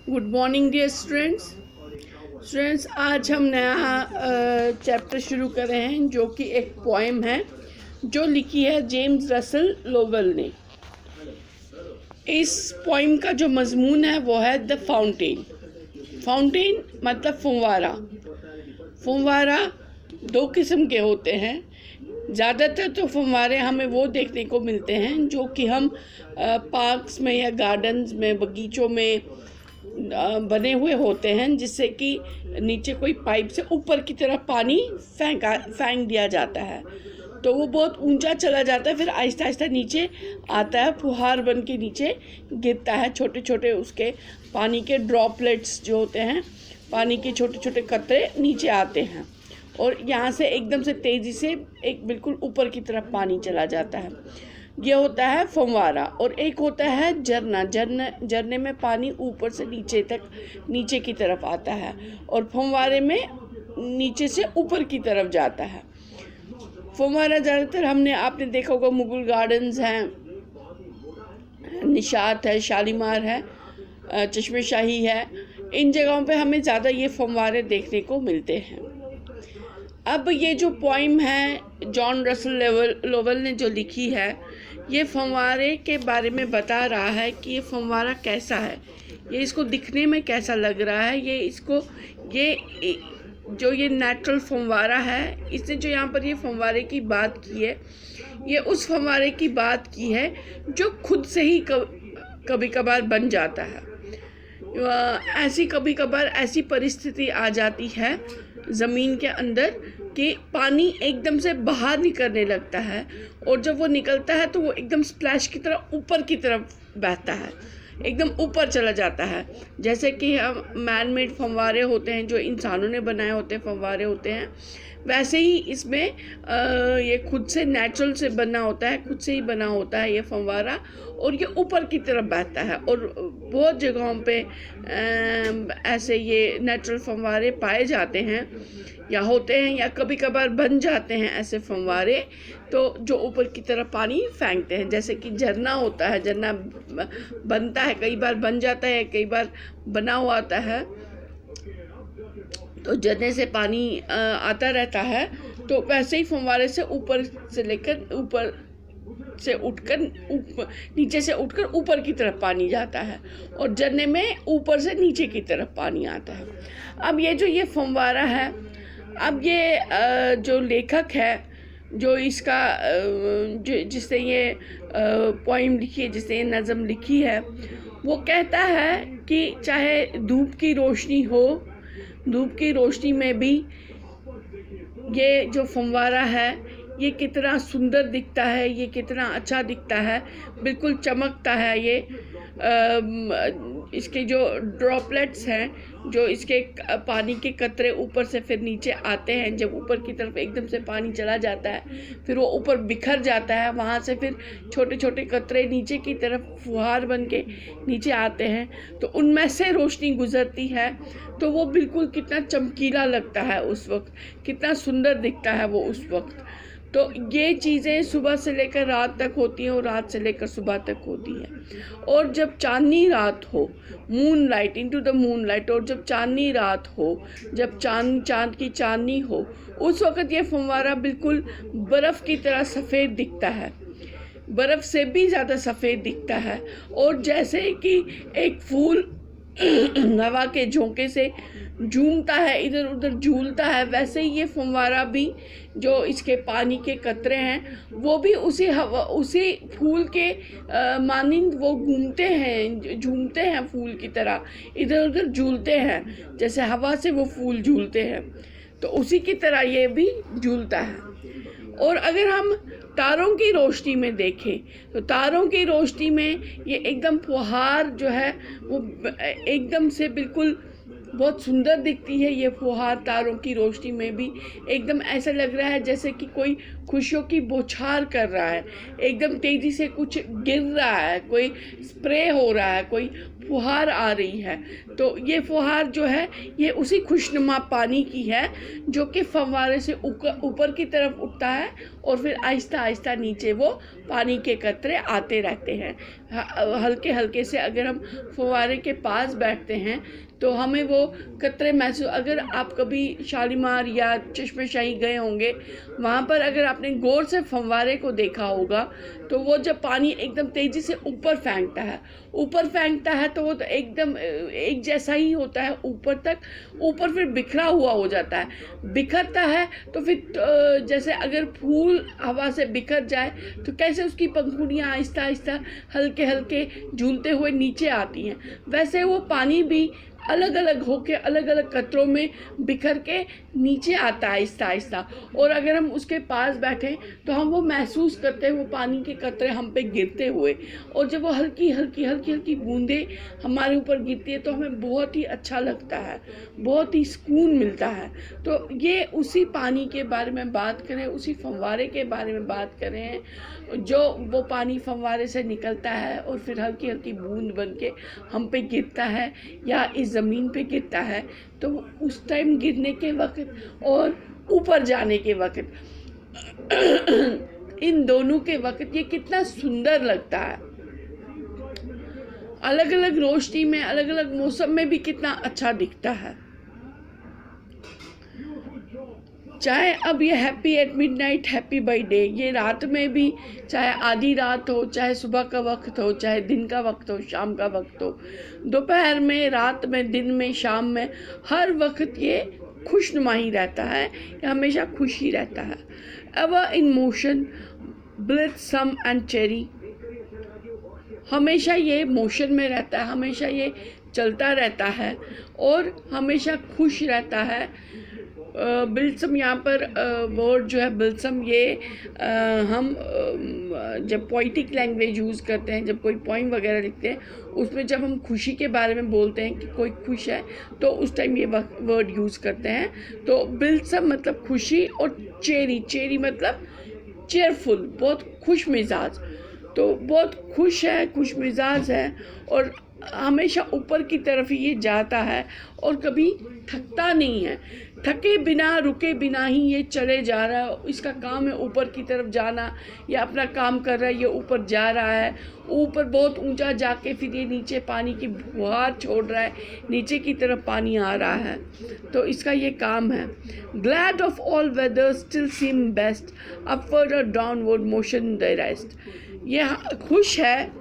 Good morning dear students आज हम नया चैप्टर शुरू कर रहे हैं जो कि एक पोएम है जो लिखी है जेम्स रसल लोवेल ने। इस पोएम का जो मजमून है वो है द फाउंटेन। फाउंटेन मतलब फुंवारा। फुंवारा दो किस्म के होते हैं। ज़्यादातर तो फुंवारे हमें वो देखने को मिलते हैं जो कि हम पार्क्स में या गार्डन्स में, बगीचों में बने हुए होते हैं, जिससे कि नीचे कोई पाइप से ऊपर की तरफ पानी फेंक दिया जाता है, तो वो बहुत ऊंचा चला जाता है, फिर आहिस्ता आहिस्ता नीचे आता है, फुहार बन के नीचे गिरता है। छोटे छोटे उसके पानी के ड्रॉपलेट्स जो होते हैं, पानी के छोटे छोटे कतरे नीचे आते हैं और यहाँ से एकदम से तेज़ी से एक बिल्कुल ऊपर की तरफ पानी चला जाता है। ये होता है फव्वारा। और एक होता है झरना। झरने में पानी ऊपर से नीचे की तरफ आता है और फव्वारे में नीचे से ऊपर की तरफ जाता है। फव्वारा ज़्यादातर आपने देखा होगा, मुगल गार्डन्स हैं, निशात है, शालीमार है, चश्मे शाही है, इन जगहों पे हमें ज़्यादा ये फव्वारे देखने को मिलते हैं। अब ये जो पोइम है जॉन रसल लोवेल ने जो लिखी है, ये फव्वारे के बारे में बता रहा है कि ये फव्वारा कैसा है, ये इसको दिखने में कैसा लग रहा है। ये जो ये नेचुरल फव्वारा है, इसने जो यहाँ पर ये फव्वारे की बात की है, ये उस फव्वारे की बात की है जो खुद से ही कभी कभार बन जाता है। कभी कभार ऐसी परिस्थिति आ जाती है ज़मीन के अंदर कि पानी एकदम से बाहर निकलने लगता है, और जब वो निकलता है तो वो एकदम स्प्लैश की तरह ऊपर की तरफ बहता है, एकदम ऊपर चला जाता है। जैसे कि हम मैन मेड फव्वारे होते हैं, जो इंसानों ने बनाए होते हैं फव्वारे होते हैं, वैसे ही इसमें ये खुद से नेचुरल से बना होता है, खुद से ही बना होता है ये फव्वारा, और ये ऊपर की तरफ बहता है। और बहुत जगहों पे ऐसे ये नेचुरल फव्वारे पाए जाते हैं या होते हैं, या कभी कभार बन जाते हैं ऐसे फव्वारे, तो जो ऊपर की तरफ पानी फेंकते हैं। जैसे कि झरना होता है, झरना बनता है, कई बार बन जाता है, कई बार बना हुआ आता है, तो झरने से पानी आता रहता है। तो वैसे ही फव्वारे से ऊपर से उठकर नीचे से उठकर ऊपर की तरफ पानी जाता है, और झरने में ऊपर से नीचे की तरफ पानी आता है। अब ये जो ये फव्वारा है, अब ये जो लेखक है, जो इसका जिसने ये पोइम लिखी है, जिसने ये नज़म लिखी है, वो कहता है कि चाहे धूप की रोशनी हो, धूप की रोशनी में भी ये जो फव्वारा है ये कितना सुंदर दिखता है, ये कितना अच्छा दिखता है, बिल्कुल चमकता है। ये इसके जो ड्रॉपलेट्स हैं, जो इसके पानी के कतरे ऊपर से फिर नीचे आते हैं, जब ऊपर की तरफ एकदम से पानी चला जाता है, फिर वो ऊपर बिखर जाता है, वहाँ से फिर छोटे छोटे कतरे नीचे की तरफ फुहार बन के नीचे आते हैं, तो उनमें से रोशनी गुजरती है, तो वो बिल्कुल कितना चमकीला लगता है उस वक्त, कितना सुंदर दिखता है वो उस वक्त। तो ये चीज़ें सुबह से लेकर रात तक होती हैं और रात से लेकर सुबह तक होती हैं। और जब चांदनी रात हो, moon light into the moon light, और जब चांदनी रात हो, जब चांद की चांदनी हो, उस वक़्त ये फव्वारा बिल्कुल बर्फ़ की तरह सफ़ेद दिखता है, बर्फ़ से भी ज़्यादा सफ़ेद दिखता है। और जैसे कि एक फूल हवा के झोंके से झूमता है, इधर उधर झूलता है, वैसे ही ये फव्वारा भी, जो इसके पानी के कतरे हैं, वो भी उसी फूल के मानिंद वो घूमते हैं, झूमते हैं, फूल की तरह इधर उधर झूलते हैं, जैसे हवा से वो फूल झूलते हैं, तो उसी की तरह ये भी झूलता है। और अगर हम तारों की रोशनी में देखें, तो तारों की रोशनी में ये एकदम फुहार जो है वो एकदम से बिल्कुल बहुत सुंदर दिखती है। ये फुहार तारों की रोशनी में भी एकदम ऐसा लग रहा है जैसे कि कोई खुशियों की बौछार कर रहा है, एकदम तेज़ी से कुछ गिर रहा है, कोई स्प्रे हो रहा है, कोई फुहार आ रही है। तो ये फुहार जो है ये उसी खुशनुमा पानी की है जो कि फव्वारे से ऊपर की तरफ उठता है और फिर आहिस्ता आहिस्ता नीचे वो पानी के कतरे आते रहते हैं। हल्के हल्के से अगर हम फव्वारे के पास बैठते हैं तो हमें वो कतरे महसूस, अगर आप कभी शालीमार या चश्मे-शाही गए होंगे, वहाँ पर अगर आपने गौर से फव्वारे को देखा होगा तो वो जब पानी एकदम तेज़ी से ऊपर फेंकता है तो वो तो एकदम एक जैसा ही होता है ऊपर तक, ऊपर फिर बिखरा हुआ हो जाता है। बिखरता है तो फिर जैसे अगर फूल हवा से बिखर जाए तो कैसे उसकी पंखुड़ियाँ आहिस्ता आहिस्ता हल्के हल्के झूलते हुए नीचे आती हैं, वैसे वो पानी भी अलग अलग होके अलग अलग कतरों में बिखर के नीचे आता है आहिस्ता आहिस्ता। और अगर हम उसके पास बैठें तो हम वो महसूस करते हैं वो पानी के कतरे हम पे गिरते हुए, और जब वो हल्की हल्की बूंदें हमारे ऊपर गिरती है तो हमें बहुत ही अच्छा लगता है, बहुत ही सुकून मिलता है। तो ये उसी पानी के बारे में बात करें, उसी फव्वारे के बारे में बात करें जो वो पानी फव्वारे से निकलता है और फिर हल्की हल्की बूंद बन के हम पे गिरता है या इस ज़मीन पे गिरता है। तो उस टाइम गिरने के वक्त और ऊपर जाने के वक्त इन दोनों के वक्त ये कितना सुंदर लगता है। अलग अलग रोशनी में अलग अलग मौसम में भी कितना अच्छा दिखता है। चाहे अब ये happy at midnight happy by day, ये रात में भी, चाहे आधी रात हो, चाहे सुबह का वक्त हो, चाहे दिन का वक्त हो, शाम का वक्त हो, दोपहर में, रात में, दिन में, शाम में, हर वक्त ये खुशनुमा ही रहता है, ये हमेशा खुश ही रहता है। Ever in motion blithesome and cheery, हमेशा ये मोशन में रहता है, हमेशा ये चलता रहता है और हमेशा खुश रहता है। बिल्सम यहाँ पर वर्ड जो है बिल्सम, ये हम जब पोइटिक लैंग्वेज यूज़ करते हैं, जब कोई पोइम वगैरह लिखते हैं, उसमें जब हम खुशी के बारे में बोलते हैं कि कोई खुश है तो उस टाइम ये वर्ड यूज़ करते हैं। तो बिल्सम मतलब खुशी, और चेरी मतलब चेयरफुल, बहुत खुश मिजाज। तो बहुत खुश है, खुश मिजाज है और हमेशा ऊपर की तरफ ही ये जाता है और कभी थकता नहीं है। थके बिना रुके बिना ही ये चले जा रहा है, इसका काम है ऊपर की तरफ जाना, या अपना काम कर रहा है, ये ऊपर जा रहा है, ऊपर बहुत ऊंचा जाके फिर ये नीचे पानी की फुहार छोड़ रहा है, नीचे की तरफ पानी आ रहा है, तो इसका ये काम है। Glad of all weather still seem best, upward और डाउनवर्ड मोशन द रेस्ट, ये खुश है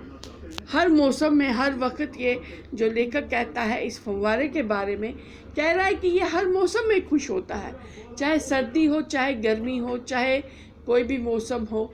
हर मौसम में, हर वक्त। ये जो लेखक कहता है इस फव्वारे के बारे में, कह रहा है कि ये हर मौसम में खुश होता है, चाहे सर्दी हो, चाहे गर्मी हो, चाहे कोई भी मौसम हो,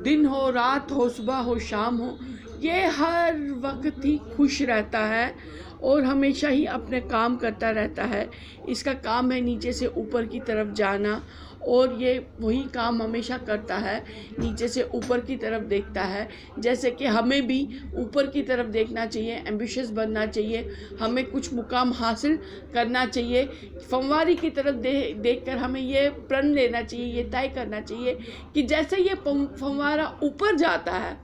दिन हो, रात हो, सुबह हो, शाम हो, ये हर वक्त ही खुश रहता है और हमेशा ही अपने काम करता रहता है। इसका काम है नीचे से ऊपर की तरफ जाना, और ये वही काम हमेशा करता है, नीचे से ऊपर की तरफ देखता है। जैसे कि हमें भी ऊपर की तरफ देखना चाहिए, एम्बिशियस बनना चाहिए, हमें कुछ मुकाम हासिल करना चाहिए। फव्वारे की तरफ देखकर हमें ये प्रण लेना चाहिए, ये तय करना चाहिए कि जैसे ये फव्वारा ऊपर जाता है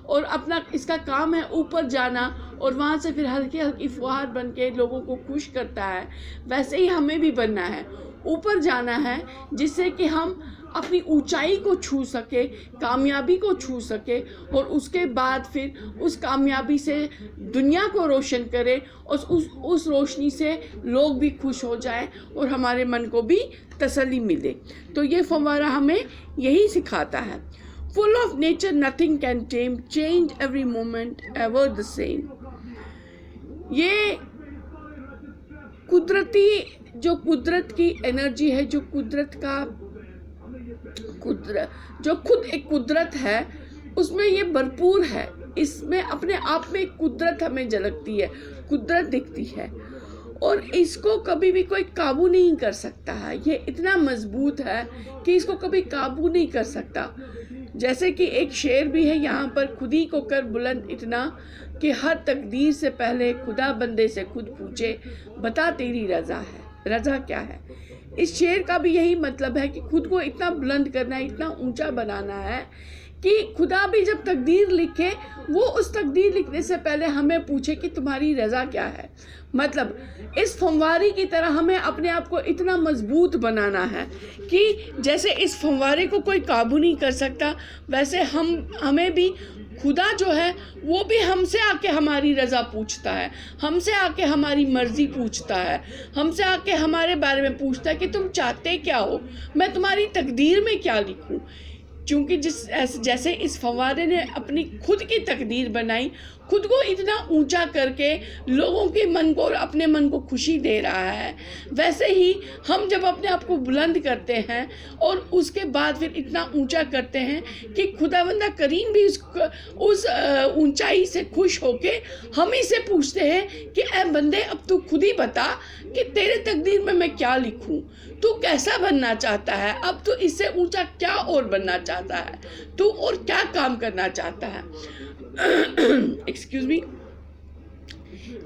और अपना इसका काम है ऊपर जाना और वहाँ से फिर हल्की हल्की फुहार बन के लोगों को खुश करता है, वैसे ही हमें भी बनना है, ऊपर जाना है, जिससे कि हम अपनी ऊंचाई को छू सके, कामयाबी को छू सके, और उसके बाद फिर उस कामयाबी से दुनिया को रोशन करें और उस रोशनी से लोग भी खुश हो जाएं और हमारे मन को भी तसल्ली मिले। तो ये फव्वारा हमें यही सिखाता है। Full of nature, nothing can tame, change every moment, ever the same. ये कुदरत की एनर्जी है, जो जो खुद एक कुदरत है, उसमें ये भरपूर है। इसमें अपने आप में कुदरत हमें झलकती है, कुदरत दिखती है, और इसको कभी भी कोई काबू नहीं कर सकता है। ये इतना मजबूत है कि इसको कभी काबू नहीं कर सकता। जैसे कि एक शेर भी है यहाँ पर, खुद ही को कर बुलंद इतना कि हर तकदीर से पहले खुदा बंदे से खुद पूछे, बता तेरी रज़ा है, रज़ा क्या है। इस शेर का भी यही मतलब है कि खुद को इतना बुलंद करना है, इतना ऊंचा बनाना है कि खुदा भी जब तकदीर लिखे, वो उस तकदीर लिखने से पहले हमें पूछे कि तुम्हारी रज़ा क्या है। मतलब इस फंवारे की तरह हमें अपने आप को इतना मजबूत बनाना है कि जैसे इस फंवारे को कोई काबू नहीं कर सकता, वैसे हमें भी खुदा जो है वो भी हमसे आके हमारी रज़ा पूछता है, हमसे आके हमारी मर्ज़ी पूछता है, हमसे आके हमारे बारे में पूछता है कि तुम चाहते क्या हो, मैं तुम्हारी तकदीर में क्या लिखूं। क्योंकि जैसे इस फव्वारे ने अपनी खुद की तकदीर बनाई, खुद को इतना ऊंचा करके लोगों के मन को और अपने मन को खुशी दे रहा है, वैसे ही हम जब अपने आप को बुलंद करते हैं और उसके बाद फिर इतना ऊंचा करते हैं कि खुदावंदा करीम भी उस ऊंचाई से खुश होके हम ही से पूछते हैं कि ऐ बंदे, अब तू खुद ही बता कि तेरे तकदीर में मैं क्या लिखूं, तू कैसा बनना चाहता है, अब तू इससे ऊंचा क्या और बनना चाहता है, तू और क्या काम करना चाहता है। Excuse me.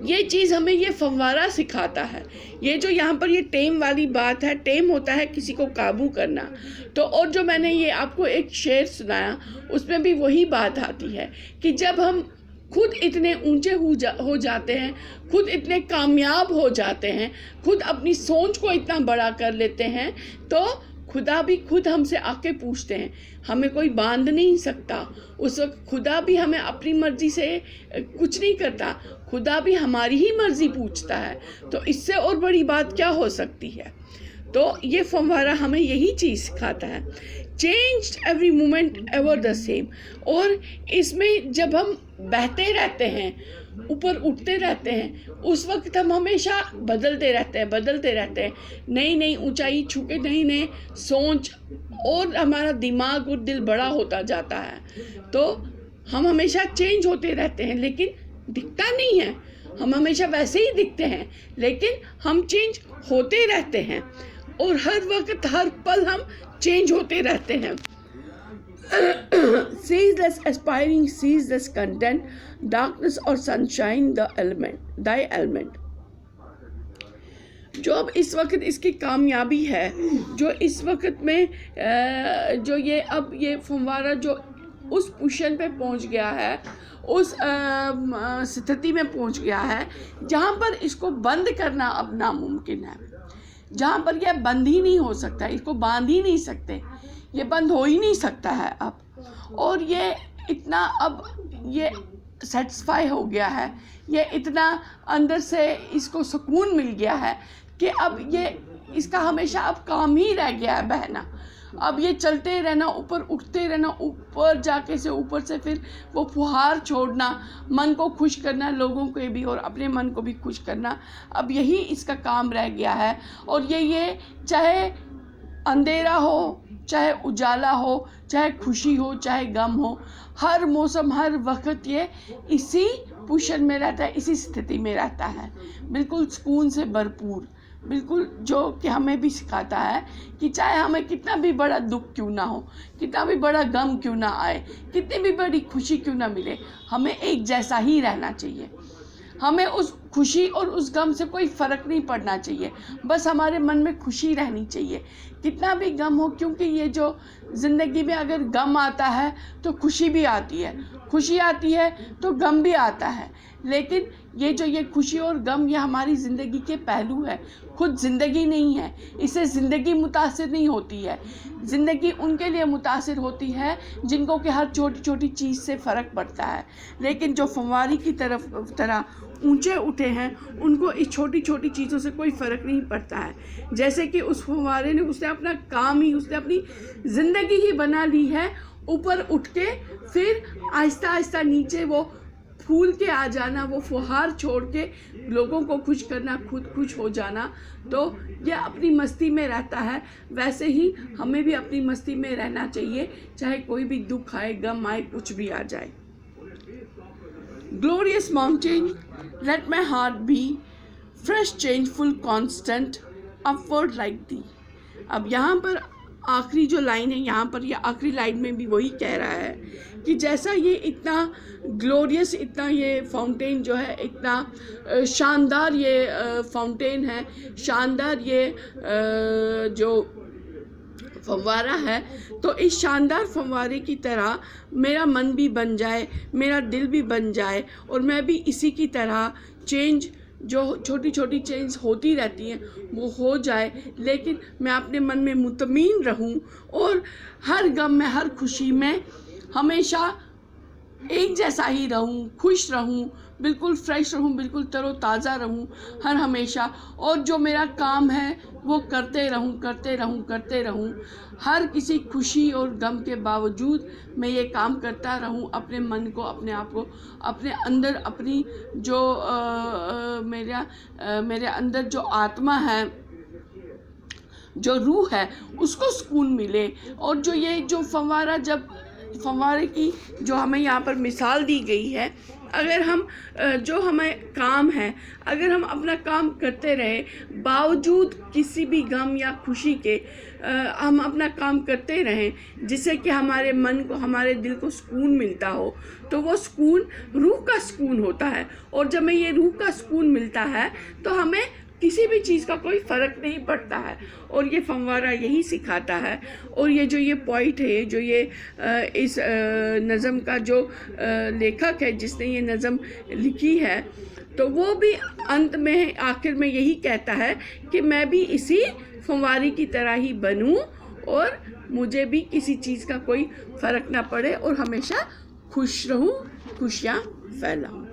ये चीज़ हमें ये फव्वारा सिखाता है। ये जो यहाँ पर ये टेम वाली बात है, टेम होता है किसी को काबू करना। तो और जो मैंने ये आपको एक शेर सुनाया, उसमें भी वही बात आती है कि जब हम खुद इतने ऊंचे हो जाते हैं, खुद इतने कामयाब हो जाते हैं, खुद अपनी सोच को इतना बड़ा कर लेते हैं, तो खुदा भी खुद हमसे आके पूछते हैं। हमें कोई बांध नहीं सकता। उस वक्त खुदा भी हमें अपनी मर्जी से कुछ नहीं करता, खुदा भी हमारी ही मर्जी पूछता है। तो इससे और बड़ी बात क्या हो सकती है। तो ये फव्वारा हमें यही चीज़ सिखाता है, change every moment ever the same. और इसमें जब हम बहते रहते हैं, ऊपर उठते रहते हैं, उस वक्त हम हमेशा बदलते रहते हैं, नई नई ऊंचाई छू के नई नई सोच, और हमारा दिमाग और दिल बड़ा होता जाता है। तो हम हमेशा चेंज होते रहते हैं, लेकिन दिखता नहीं है। हम हमेशा वैसे ही दिखते हैं, लेकिन हम चेंज होते रहते हैं और हर वक्त हर पल हम चेंज होते रहते हैं। ceaseless aspiring, ceaseless content, darkness or sunshine, thy element। जो अब इस वक्त इसकी कामयाबी है, जो इस वक्त में जो ये अब ये फव्वारा जो उस पोजीशन पे पहुंच गया है, उस स्थिति में पहुंच गया है जहां पर इसको बंद करना अब नामुमकिन है, जहां पर यह बंद ही नहीं हो सकता, इसको बांध ही नहीं सकते, ये बंद हो ही नहीं सकता है अब। और ये इतना अब ये सेटिस्फाई हो गया है, ये इतना अंदर से इसको सुकून मिल गया है कि अब ये इसका हमेशा अब काम ही रह गया है बहना। अब ये चलते रहना, ऊपर उठते रहना, ऊपर जाके से ऊपर से फिर वो फुहार छोड़ना, मन को खुश करना, लोगों को भी और अपने मन को भी खुश करना, अब यही इसका काम रह गया है। और ये चाहे अंधेरा हो, चाहे उजाला हो, चाहे खुशी हो, चाहे गम हो, हर मौसम हर वक्त ये इसी पोजीशन में रहता है, इसी स्थिति में रहता है, बिल्कुल सुकून से भरपूर, बिल्कुल, जो कि हमें भी सिखाता है कि चाहे हमें कितना भी बड़ा दुख क्यों ना हो, कितना भी बड़ा गम क्यों ना आए, कितनी भी बड़ी खुशी क्यों ना मिले, हमें एक जैसा ही रहना चाहिए। हमें उस खुशी और उस गम से कोई फ़र्क नहीं पड़ना चाहिए, बस हमारे मन में खुशी रहनी चाहिए, कितना भी गम हो। क्योंकि ये जो ज़िंदगी में अगर गम आता है तो खुशी भी आती है, खुशी आती है तो गम भी आता है। लेकिन ये खुशी और गम ये हमारी ज़िंदगी के पहलू है, खुद ज़िंदगी नहीं है। इससे ज़िंदगी मुतासिर नहीं होती है। ज़िंदगी उनके लिए मुतासिर होती है जिनको कि हर छोटी छोटी चीज़ से फ़र्क पड़ता है। लेकिन जो फव्वारी की तरह ऊंचे उठे हैं, उनको इस छोटी छोटी चीज़ों से कोई फ़र्क नहीं पड़ता है। जैसे कि उस फव्वारे ने, उसने अपना काम ही, उसने अपनी ज़िंदगी ही बना ली है ऊपर उठ के, फिर आहिस्ता आहिस्ता नीचे वो फूल के आ जाना, वो फुहार छोड़ के लोगों को खुश करना, खुद खुश हो जाना। तो ये अपनी मस्ती में रहता है, वैसे ही हमें भी अपनी मस्ती में रहना चाहिए, चाहे कोई भी दुख आए, गम आए, कुछ भी आ जाए। Glorious mountain, let my heart be, fresh, changeful, constant, upward like thee। अब यहाँ पर आखिरी जो लाइन है, यहाँ पर ये आखिरी लाइन में भी वही कह रहा है कि जैसा ये इतना ग्लोरियस, इतना ये फाउंटेन जो है, इतना शानदार ये फाउंटेन है, शानदार ये जो फव्वारा है, तो इस शानदार फव्वारे की तरह मेरा मन भी बन जाए, मेरा दिल भी बन जाए, और मैं भी इसी की तरह चेंज, जो छोटी छोटी चेंज होती रहती हैं वो हो जाए, लेकिन मैं अपने मन में मुतमईन रहूं और हर गम में, हर खुशी में हमेशा एक जैसा ही रहूं, खुश रहूं, बिल्कुल फ्रेश रहूं, बिल्कुल तरोताज़ा रहूं हर हमेशा, और जो मेरा काम है वो करते रहूं। हर किसी खुशी और गम के बावजूद मैं ये काम करता रहूं, अपने मन को, अपने आप को, अपने अंदर, अपनी जो मेरे अंदर जो आत्मा है, जो रूह है, उसको सुकून मिले। और जो ये जो फव्वारे की जो हमें यहाँ पर मिसाल दी गई है, अगर हम जो हमें काम है, अगर हम अपना काम करते रहे बावजूद किसी भी गम या खुशी के, हम अपना काम करते रहें जिससे कि हमारे मन को, हमारे दिल को सुकून मिलता हो, तो वो सुकून रूह का सुकून होता है। और जब हमें ये रूह का सुकून मिलता है तो हमें किसी भी चीज़ का कोई फ़र्क नहीं पड़ता है। और ये फव्वारा यही सिखाता है। और ये जो ये पॉइंट है, जो ये इस नज़म का जो लेखक है जिसने ये नज़म लिखी है, तो वो भी अंत में, आखिर में यही कहता है कि मैं भी इसी फव्वारे की तरह ही बनूं और मुझे भी किसी चीज़ का कोई फ़र्क ना पड़े और हमेशा खुश रहूं, खुशियाँ फैलाऊं।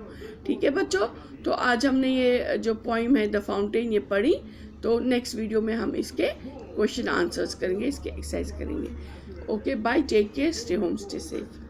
ठीक है बच्चों, तो आज हमने ये जो पोइम है द फाउंटेन ये पढ़ी। तो नेक्स्ट वीडियो में हम इसके क्वेश्चन आंसर्स करेंगे, इसके एक्सरसाइज करेंगे। Okay bye, take care, stay home, stay safe.